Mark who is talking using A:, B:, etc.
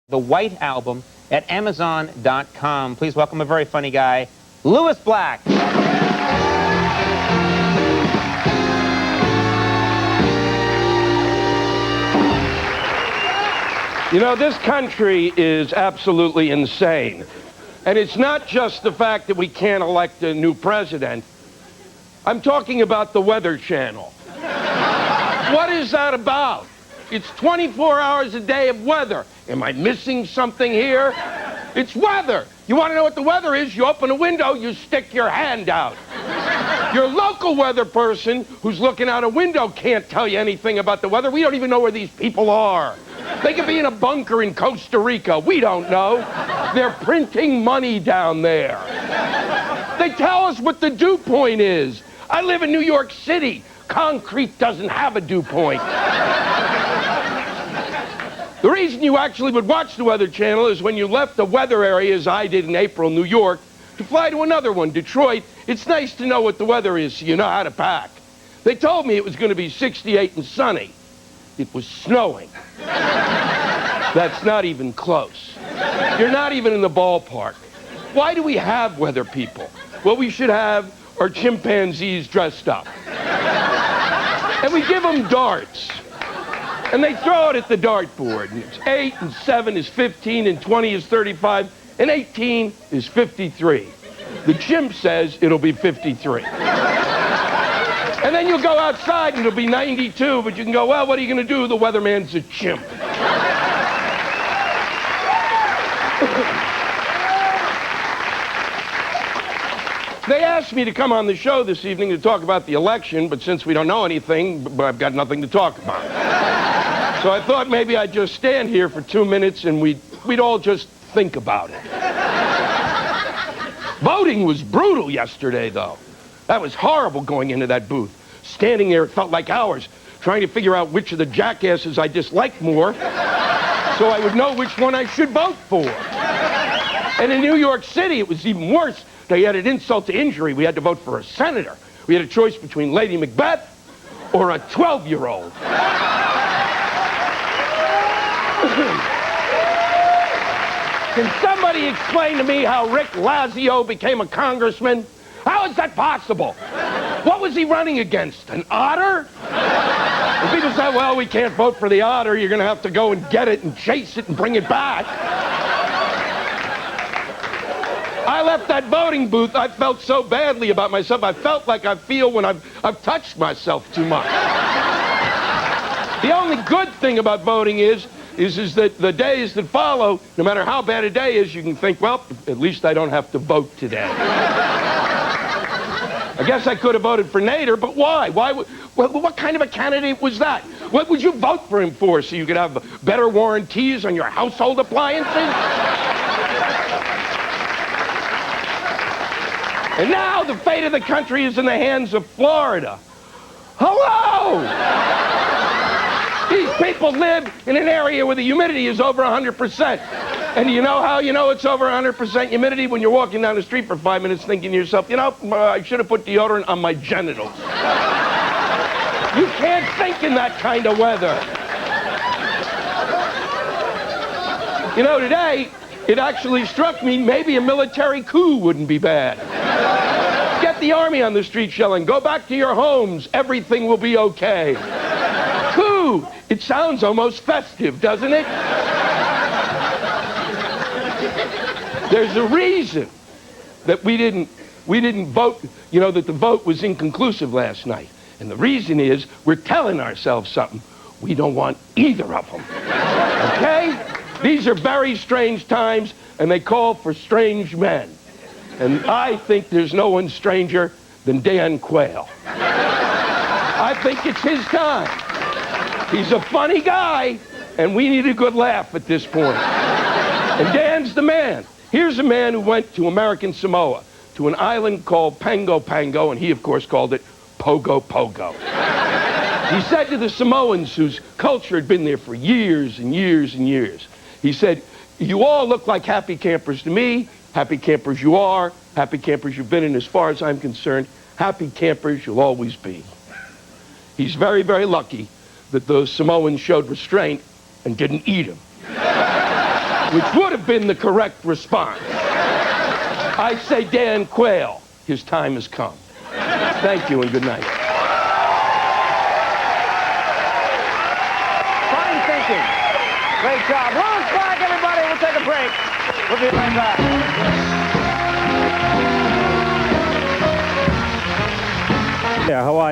A: The White Album at Amazon.com. Please welcome a very funny guy, Lewis Black.
B: You know, this country is absolutely insane. And it's not just the fact that we can't elect a new president. I'm talking about the Weather Channel. What is that about? It's 24 hours a day of weather. Am I missing something here? It's weather. You want to know what the weather is? You open a window, you stick your hand out. Your local weather person who's looking out a window can't tell you anything about the weather. We don't even know where these people are. They could be in a bunker in Costa Rica. We don't know. They're printing money down there. They tell us what the dew point is. I live in New York City. Concrete doesn't have a dew point. The reason you actually would watch the Weather Channel is when you left the weather area, as I did in April, New York, to fly to another one, Detroit. It's nice to know what the weather is so you know how to pack. They told me it was going to be 68 and sunny. It was snowing. That's not even close. You're not even in the ballpark. Why do we have weather people? What we should have are chimpanzees dressed up. And we give them darts. And they throw it at the dartboard. And it's 8 and 7 is 15 and 20 is 35 and 18 is 53. The chimp says it'll be 53. And then you'll go outside and it'll be 92, but you can go, well, what are you going to do? The weatherman's a chimp. They asked me to come on the show this evening to talk about the election, but since we don't know anything, I've got nothing to talk about. So I thought maybe I'd just stand here for 2 minutes and we'd all just think about it. Voting was brutal yesterday, though. That was horrible going into that booth. Standing there, it felt like hours, trying to figure out which of the jackasses I disliked more so I would know which one I should vote for. And in New York City, it was even worse. They had an insult to injury. We had to vote for a senator. We had a choice between Lady Macbeth or a 12-year-old. Can somebody explain to me how Rick Lazio became a congressman? How is that possible? What was he running against? An otter? And people say, well, we can't vote for the otter. You're going to have to go and get it and chase it and bring it back. I left that voting booth. I felt so badly about myself. I felt like I feel when I've touched myself too much. The only good thing about voting is that the days that follow, no matter how bad a day is, you can think, well, at least I don't have to vote today. I guess I could have voted for Nader, but why? What kind of a candidate was that? What would you vote for him for? So you could have better warranties on your household appliances? And now the fate of the country is in the hands of Florida. Hello! These people live in an area where the humidity is over 100%. And you know how you know it's over 100% humidity? When you're walking down the street for 5 minutes thinking to yourself, you know, I should have put deodorant on my genitals. You can't think in that kind of weather. You know, today, it actually struck me maybe a military coup wouldn't be bad. Get the army on the street yelling, go back to your homes, everything will be okay. Coup! It sounds almost festive, doesn't it? There's a reason that we didn't vote, you know, that the vote was inconclusive last night. And the reason is we're telling ourselves something. We don't want either of them. Okay? These are very strange times, and they call for strange men. And I think there's no one stranger than Dan Quayle. I think it's his time. He's a funny guy, and we need a good laugh at this point. And Dan's the man. Here's a man who went to American Samoa, to an island called Pango Pango, and he, of course, called it Pogo Pogo. He said to the Samoans, whose culture had been there for years and years and years, he said, you all look like happy campers to me. Happy campers you are. Happy campers you've been, and as far as I'm concerned, happy campers you'll always be. He's very, very lucky that those Samoans showed restraint and didn't eat him. which would have been the correct response. I say, Dan Quayle, his time has come. Thank you and good night.
A: Fine thinking. Great job. Louis Black, everybody. We'll take a break. We'll be right back.
C: Yeah, Hawaii.